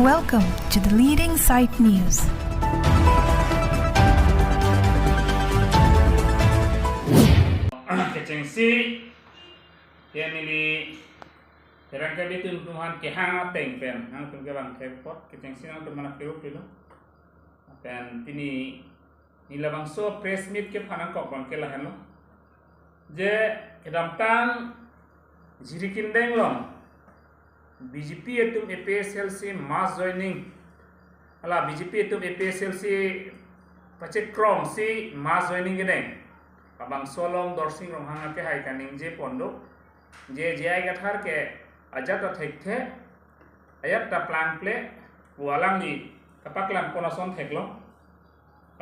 Welcome to the Leading Sight News. Kecengsi yang ini barangkali tuhan kehang teng pen hang tum kebang kepot kecengsi hang tum mana keu pilo pen tini nilabang so press meet ke phanang kok bang ke lahan lo je kedampang jirikin deng long BJP etum APSLC mass joining ala BJP etum APSLC pacek krom si mass joining gedeng abang solong dorsing rong hanga ke hai kaning je pondok je jai gathar ke aja ta thekte ayat ta plan ple walang ni kapaklan ponason theklo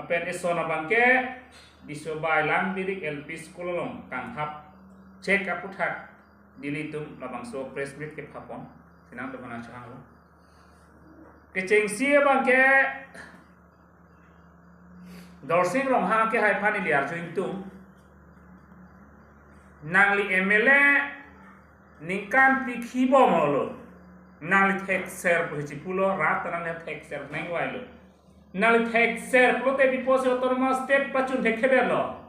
apen esona bangke disobai lang bidik LP school long kanghap check aputhak dilitum labang so press meet ke phapon sinang to bana chang lo kechengsi bangke dorsing rong hanga ke hai phani liar joing tum nangli MLA ningkan pikhibo molo nangli thek ser puji pulo rat nangli thek ser nengwai lo nangli thek ser plote bipose autonomous state pachun thekhe lo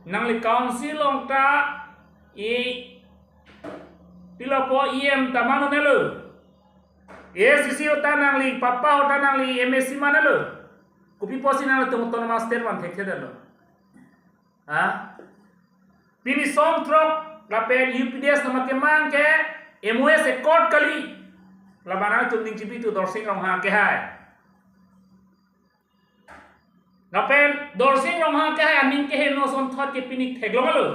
nangli council ongta e pilopo em tamano nelo ACC ota nangli papa ota nangli MSC manalo kupi posi nangli autonomous state wan thekhe lo ha Pini song trok lapen UPDS nama kemang ke MOS ekor kali labana tumning cipi tu dorsing rong ha ke hai lapen dorsing rong ha ke hai aning ke he no son thot ke pini theglo malo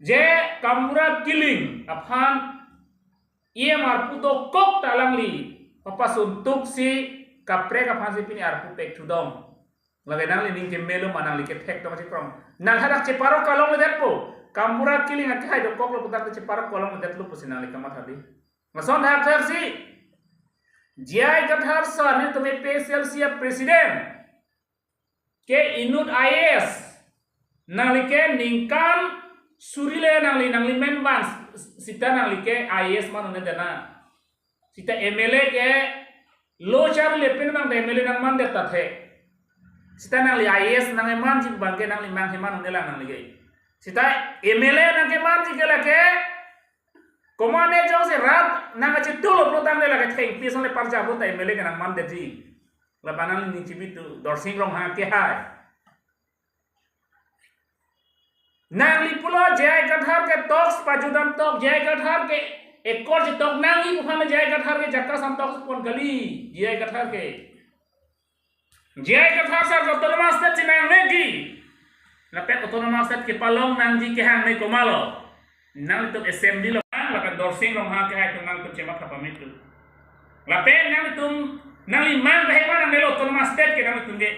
je kamura killing aphan EMR puto kok talangli papa suntuk si kapre kaphan si pini arpu pek tudom labe nang li ning ke melo manang li ke thek to ma chikrom nang hadak che paro kalong le detpo kamura killing ak hai do koklo putak che paro kalong le detlo pusinang li kamat hadi mason hak thar si jai kathar sar ne tume PSLC president ke inut IAS nang li ke ningkan surile nang li menban sita nang li ke IAS man ne dana sita MLA ke lochar le pen nang MLA nang man deta the Sita nang li IAS nang eman ji bangke nang li mang heman nela nang li gay. Sita MLA nang ke man ji kela ke komane jong se rat nang ache tulo protang nela ke theng pisang le parja bota MLA ke nang man de ji. La banang ni chibi tu dorsing rong ha ke hai. Nang li pulo jai kathar ke toks pajudam tok jai kathar ke ekor ji tok nang li pukhame jai kathar ke jakka sam tok pon gali jai kathar ke Jai kathar sar autonomous state cinang lagi. Lapet autonomous state ke palong nang ji ke hang nei komalo. Nang tum assembly lo lakan dorsing rong ha ke hai tum nang tum cemak apa mitu. Lapet nang tum nang limang ke hewan nang nelo autonomous state ke nang tum ge.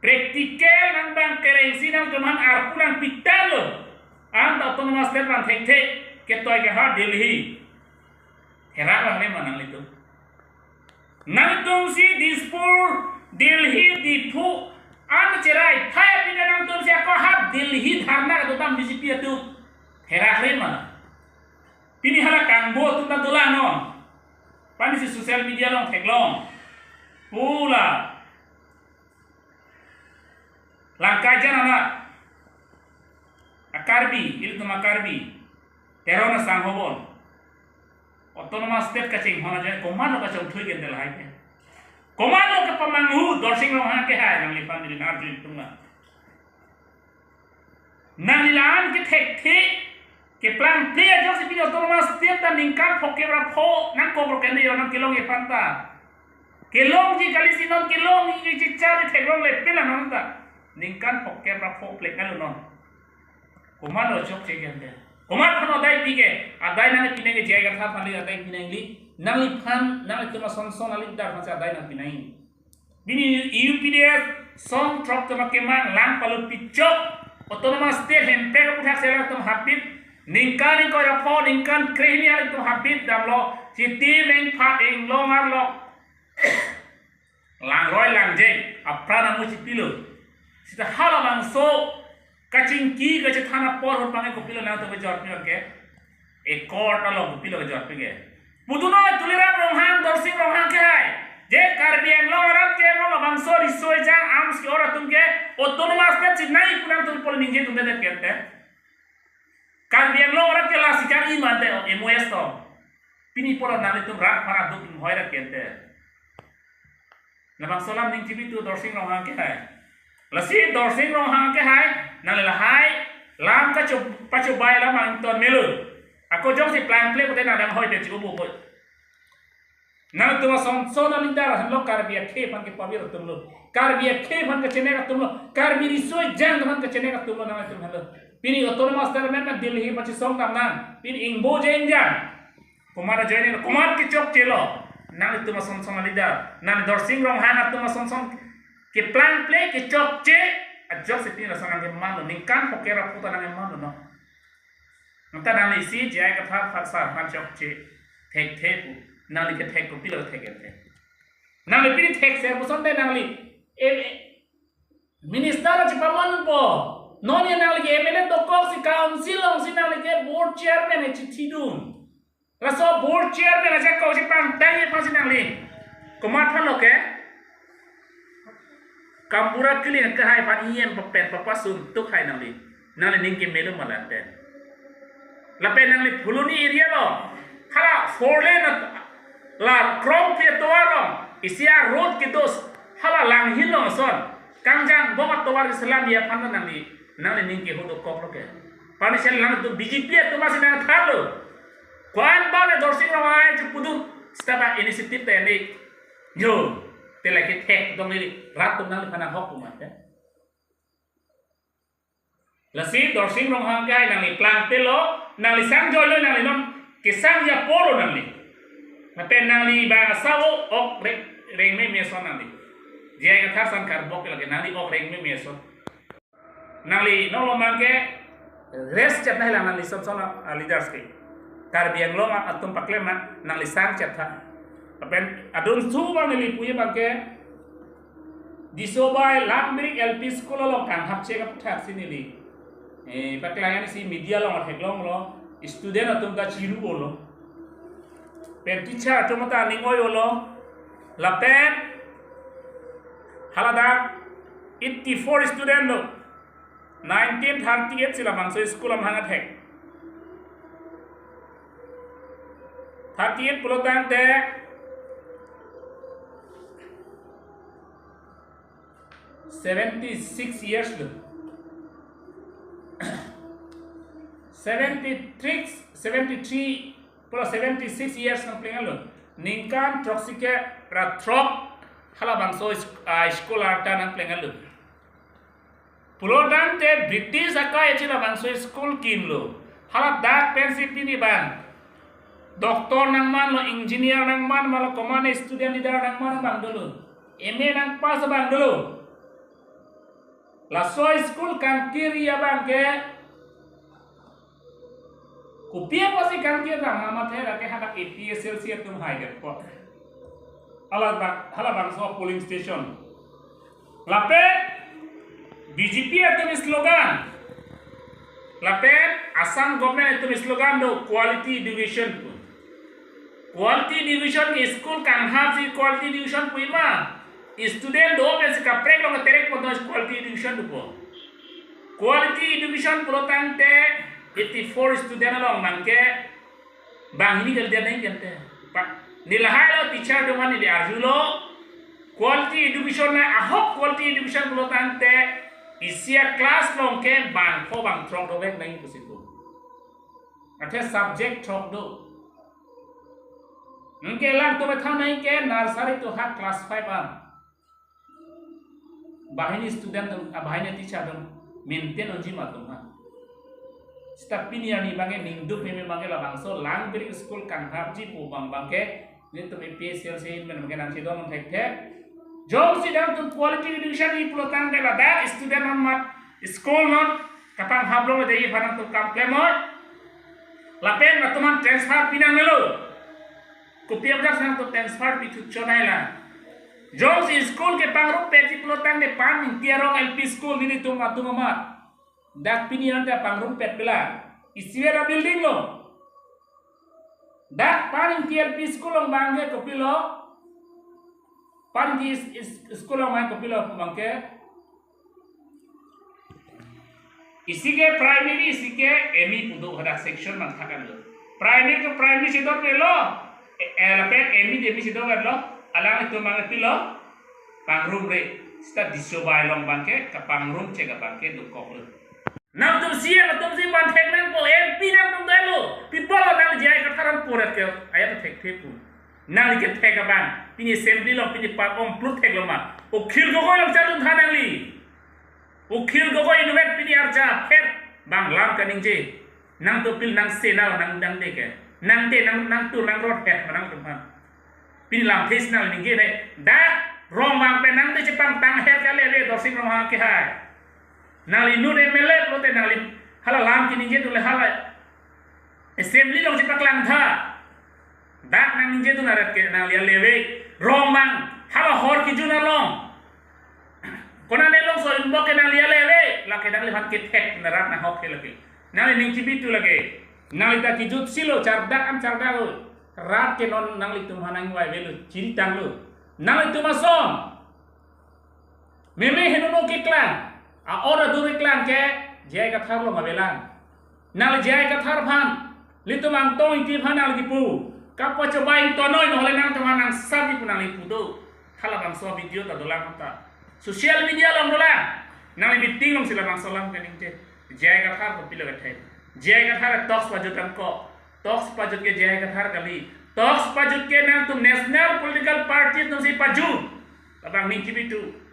Praktikal nang bang kerensi nang tum hang arpu nang pitalo. Ang autonomous state bang thek ke toy ke ha Delhi. Herak bang ne manang litu. Nang tum si Dispur Delhi Dipu an cerai thai pina nang tum si ko ha Delhi dharna ka tam BJP atu herak re mana pini hala kangbo tu ta dola non pani si social media long theklong pula langkai jana akarbi il tum akarbi terona sanghobon autonomous state ka ching hona jai komando ka chong thui gen del hai ke komando ka pamangu dorsing rong ha ke hai nang li pan di nar jin tunga nang lan ke thek the ke plan play jo si pin autonomous state ta ningkan phoke ra pho nang ko ro ken yo nang kilong e panta kilong ji kali sinon kilong ni ji chari thegrong le pela non ta ningkan phoke ra pho plek na non komando chok che gen de Komat pano dai pike, adai nang pinai ke jai gathar phali adai pinai li, nang li phan nang tuma son ali dar phase adai nang pinai. Bini UPDS song trok tuma kemang lang palu pichok, autonomous state hempe ka puthak sela tum habit, ningkan ko ya pho ningkan krehni ali tum habit dam lo, siti meng phat eng long ar lo. Lang roi lang je, aprana mu chipilo. Sita hala bang so Kacing ki kaca thana por hot pangai kopilo na to bejor pe ke ekor ta lo kopilo bejor pe ke Mutuno tuliran romhang dorsing romhang ke hai. Je karbiang lo orang ke lo bangso risoi jang ams ke ora tum ke autonomous pe chinai punang tum pol ninje tum de kente. Karbiang lo orang ke la sikar iman de MOS to. Pini pora nale tum rak para duk hoira kente. Na bangso lam ning tibi tu dorsing romhang ke hai. Lasi dorsing romhang ke hai nale la hai lam ka chu pachu bai la mang ton melu. Aku jong si plan play pada nadang hoi de chiku bu. Nang tu masong so na linda la lo karbia ke pan ke pavir tum lo. Karbia ke pan ke chene ka tum lo. Karbi risoi jang pan ke chene ka tum lo na tum halo. Pini autonomous government na Delhi pachi song kam nan. Pini ingbo jeng jang. Kumara join kumar ki chok chelo. Nang tu masong so na linda. Nang dorsing rong hang tu masong song ke plan play ke chok che. Ajok se pini la sangang ke mano ningkan pokera puta nang mano no. Nta nang isi jai ka thak phaksa pan chok che thek thek nang li ke thek ko pilo thek ente nang li pini thek se muson de nang li minister chi paman po non ye nang li ke MLA to ko si council ong si nang li ke board chairman e chi thidun la so board chairman a ko chi pang tai pa si nang li ko ma than lo ke kampura kli ka hai pan iem pa pen pa pasun tu khai nang li ning ke melu malan ten Lapen nang li phuluni area lo hala 4 lane la krong pia toa lo isia road ki dos hala lang hin lo son kangjang bomat toa islam ya phan nang li ning ke hodo kok lo ke pani sel lang tu BJP tu mas nang thalo kwan ba le dorsing ro ai chu pudu staba initiative te ni yo te la ke thek dong ni rat tu nang li phana hok ma te Lasi dorsing rong hang kai nang li plan te lo nang li sang joy lo nang li nom ke sang ya poro nang li na pen nang li ba sawo ok reng me meso nang li jai ka thar san kar bok la ke nang li ok reng me meso nang li no lo mang ke rest chat na la nang li som som leaders ke kar biang lo ma atum pakle ma nang li sang chat tha pen adun su ba ni li puye ba ke disobai lakmirik LP school lo kan hap che ka thak sini li paklayani si media lo heglong lo student atum ka chiru bolo pen teacher atum ta ningoy lo la pen halada 84 student lo 1938 sila bangso school am hanga thek 38 pulotan te 76 years lo 73 plus 76 years nang plengal ningkan troxike ratrok hala bangso school arta nang plengal pulodan te British akai chila bangso school kimlo hala dak pensip ni ban doktor nang man lo engineer nang man malo command student leader nang man bang dulu MA nang pas bang dulu la so school kan kiri ya bang ke kupia pasi kan kiri mama the ra ke hada APS Celsius tum hai get ko hala bang so polling station lape BJP atum slogan lape Assam government atum slogan do quality division ke school kan haji quality division puima student do pe ka prek lo terek po quality education po quality education pulotan te 84 student lo mangke bang ini gal dia naik kente nilahai lo teacher do mani di arjulo quality education na ahok quality education pulotan te isia class lo ke bang ko bang trong do vek naik pusitu athe subject thok do nge lang to betha naik ke nursery to ha class 5 am bahini student bahini teacher dong maintain onji matum ha step piniani bange ningduk meme bange la bangso lang beri school kan habji pu bang bangke ni to PSL se men bange nang sidon thek thek jom sidang tu quality education ni pulotan de la da student mat school not kapang hablo de yi phanang tu kam klemot lapen matuman transfer pinang melo kupiam dak sang tu transfer pitu chonaila Jom si school ke pangrup peti pulotan de pan tiarong LP school ini tu matu mama dak pini anda pangrup pet bela isiwera building lo dak paling TLP sekolah bangke kopilo paling di sekolah main kopilo bangke isike primary isike emi pudo hada section mang thakan lo primary sidor pelo lapet emi demi sidor lo alang itu mang pilo pangrum re sta disobai long bangke ka pangrum cega bangke du kok lo nang tum siang tum si ban thek nang ko MP nang tum dalo people nang jai ka tharam porat ke ayat thek thek pu nang ke thek ban pini assembly lo pini pa om plut thek lo ma o khil go lo chalu thanang li o khil go innovate pini archa pher bang lam ka ningje nang to pil nang senal nang dang de ke nang te nang tu nang rot pher nang tum han pini lam this nang ningje ne da rong bang pe nang de chepang tang her ka le dorsing rong ha ke hai nali nu de mele prote nali hala lam kini je tu le hala assembly long cepak lang tha dak nang je tu narat ke nali lewe romang hala hor ki juna long kona ne long so imbo ke nali lewe la ke nali hat ke thek narat na hok ke lage nali ning cibitu lage nali ta ki jut silo chardak am chardak lo rat ke non nali tum hanang wai velu ciri tang lo nali tu masom meme henono ke klan a ora duri klan ke jai ka thar lo mabelan nal jai ka thar phan litu mang tong ti phan al gipu ka po chobai to noi no le nang to nang sabi punang li pudo khala bang so video ta dolang ta social media long dolang nang meeting long sila bang salam ke ning te jai ka thar ko pilo ka thai jai ka thar talks pa jot ko talks pa jot ke jai ka thar kali talks pa jot ke nang tu national political party tum si paju abang ning kibitu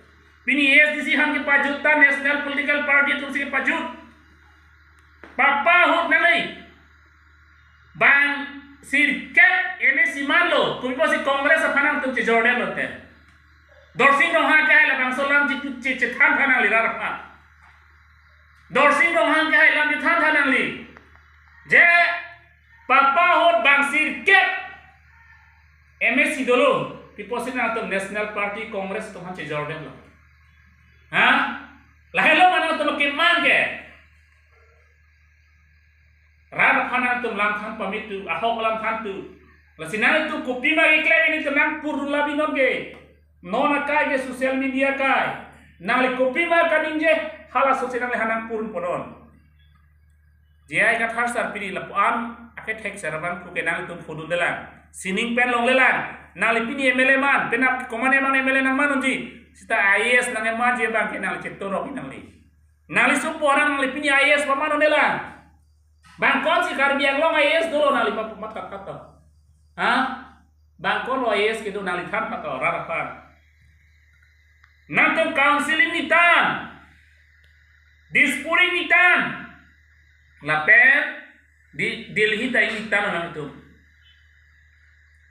pini SDC ham ke pajuta national political party tum si pajut papa hut nalai bang sirket ene simalo kuipo si kongres aphanang tum si jordan lote dorsing roha ke la bang solam ji che than thanang li rafa dorsing roha ke la ji than thanang li je papa hut bang sirket MSC dolo pipo si na tum national party kongres tum han che jordan lo ha lahelo mana tum ke mange rara phana tum lam than pamitu ahok lam than tu lasinai tu kopi ma ikle ini tenang purula binon ge nona kai ge social media kai nali kopi ma kaninje hala social le hanang purun podon jai ka thar sar pini lapan ake thek saraban ku ke nali tum fodun delang sining pen long lelang nali pini MLA man penap komane man MLA nang manunji sita IAS nang eman je bang ke nali cetoro nang li nali supo orang nali pini IAS pamano delang bangkon si karbiang long IAS dulu nali makat kata ha bangkon lo IAS gitu nali than kata rarapan nanti counseling nitan dispuring nitan lapet di Delhi tai nitan nang itu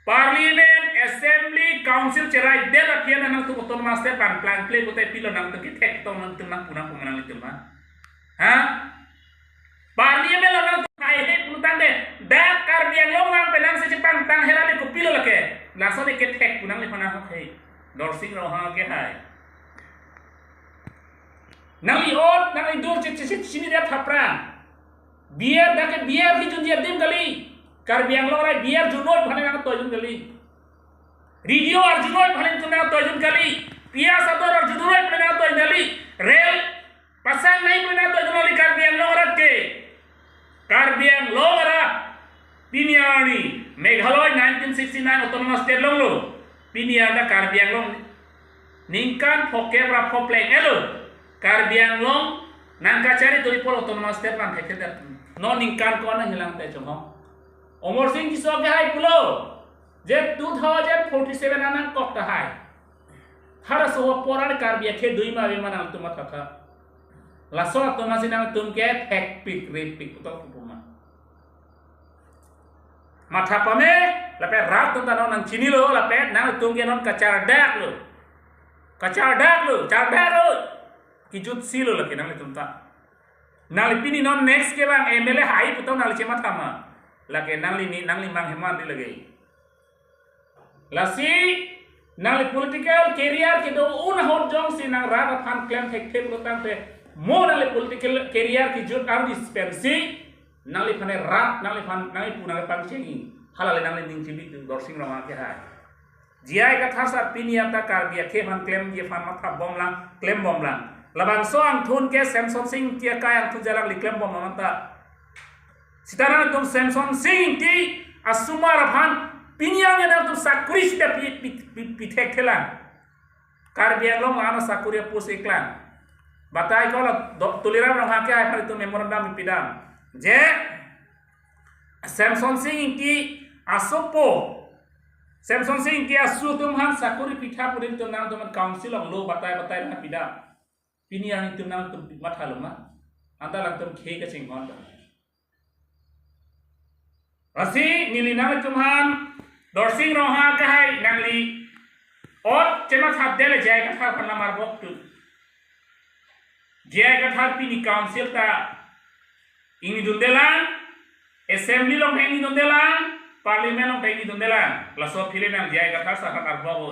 Parliament, Assembly, Council cerai dela kian nang tu koton master pan plan play kote pilo nang tu kitek to nang tu nang punang pumanang itu mah ha Parliament nang tu hai he pulutan de dak karbiang long nang penang secepan tang herale ko pilo lake langsung de kitek punang le panah he dorsing ro ha ke hai nang i ot nang i dur sini dia thapran biar dak biar hi jun dia dim kali karbiang long rai biar junoi bhane nang toyun kali radio arjunoi bhane tunang toyun kali pia sador arjunoi bhane nang toyun kali rel pasang nahi bhane nang toyun kali karbiang long rat ke karbiang long rat piniani meghaloi 1969 autonomous state long lo piniada karbiang long ningkan pokebra popleng elo karbiang long nang kacari doi por autonomous state lang thekeda no ningkan ko na hilang te chong Omor Singh ki soge hai pulo je 2047 anang kok ta hai hara so poran karbia ke dui ma be manal tuma thaka la so to ma sinang tum ke thek pik repik to puma matha pame la pe rat to ta nang chini lo la pe nang tum ke non kachar dak lo char dak lo ki jut silo la ke nang tum ta nal pini non next ke bang MLA hai puto nal chema thama lagi nangli mang heman di lagi lasi nangli political career ke do un hot jong si nang rara phan claim thek thek lotan te mo nangli political career ki jut am dispensi nangli phane rat nangli phan nangli puna pang chengi halal nang le ning chibi dorsing rama ke hai jiai ka thasar piniata kar bia ke han claim ye fan matha bomlang claim bomlang labang so ang thun ke Samson Singh tia kai ang thu jalang li claim bom manta sitara tum Samson Singh ti asumar phan pinyang na tum sakuri sita pi thek thelang kar bia long ana sakuri pus iklan batai ko tuliram rong ha ke ai phari tu memorandum pidam je Samson Singh ki asopo Samson Singh ki asu tum han sakuri pitha purin tum nang tum council of law batai na pidam piniang tum nang tum mathaluma anda lang tum khei ka singon Rasi nilinang tum han dorsing roha ka hai nangli और चेमा था देले जाएगा था पन्ना मार वक्त जाएगा था पिनी काउंसिल ता इंगी दुंदेला असेंबली लोग इंगी दुंदेला पार्लिमेंट लोग इंगी दुंदेला लसो फिले नंग जाएगा था साहा कारबाबो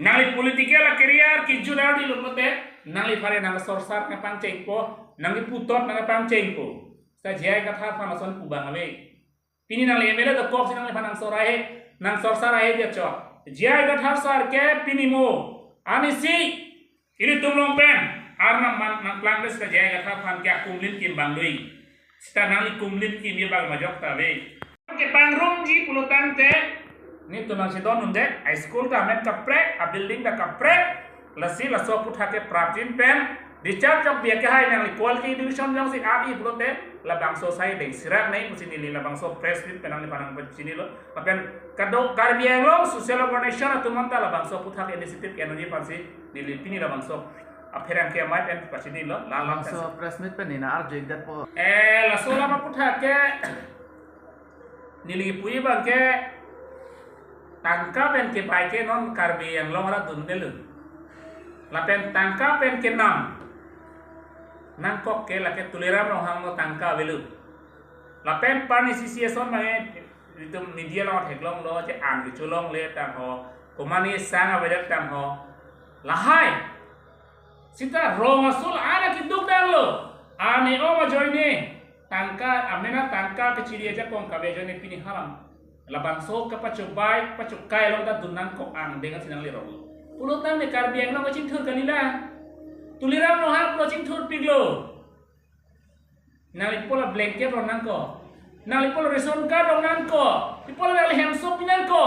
नाली पॉलिटिकल करियर की जुदाड़ी लोग मते नाली फारे नंग सरसार का पंचायत को नंगी पुतोट नंग पंचायत को ता जाएगा था फानसन कुबांग में पिनी नाली एमएलए द कॉक्स नंग फानंग सोराहे नंग सरसार आए dia cok jai gathar sar ke pinimo anisi ini tumlong pen arna man plangdes ka jai gathar phan kya kumlin kim banglui sta nali kumlin kim ye bang majok ta ve ke pangrum ji pulutan te ni tunang sidon unde high school ta met ka prek a building da ka prek lasi la so putha ke praptin pen discharge jok bia ke hai nang quality division jong si abi pulote la bang so sai deng sirak nei musini li la bang so press fit penang ni panang sini lo papen kado karbiang lo social organization atau manta la bang so putha ke initiative ke noni pansi ni li pini la bang so apherang ke mai pen pasini lo la la so press meet pen ina ar jeng dat po la so la putha ke ni li pui bang ke tangka pen ke pai ke non karbiang lo ra dun delu la pen tangka pen ke nam nang kok ke la ke tuliram rong hang tangka belu la pen pani association ma itu media lo theklong lo che ang ki chulong le tam ho komani sang abedak tam ho la hai sita rong asul ana ki duk dang lo ane o ma joine tangka amena tangka ke chiri aja kong ka bejo ne pini halam la bangso ka pacubai pacukai lo da dunan kok ang dengan sinang le rong pulutan ne karbiang lo ka chin thur kanila tuliram no hap lo ching thur piglo nali pola blanket ro nang ko nali pola ration card ro nang ko pipola nali hamso pinan ko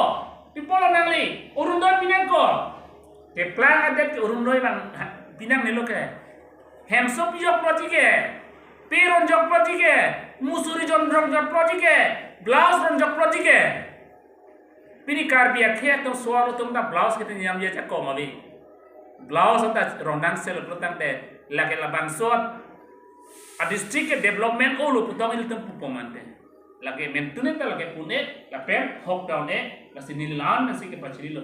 pipola nali urundoi pinan ko ke plan adet ke urundoi bang pinang nelo ke hamso pijok project ke piron jok project ke musuri jon rong jok project ke blouse rong jok project ke pini karbia khe to swaro tum da blouse ke nyam ye cha ko mali blouse anta rondang sel plotang de lake la bangsot a district development ulu putong il tem pupomante lake mentune ta lake pune la pen hok down e la sinilan nasi ke pachiri lo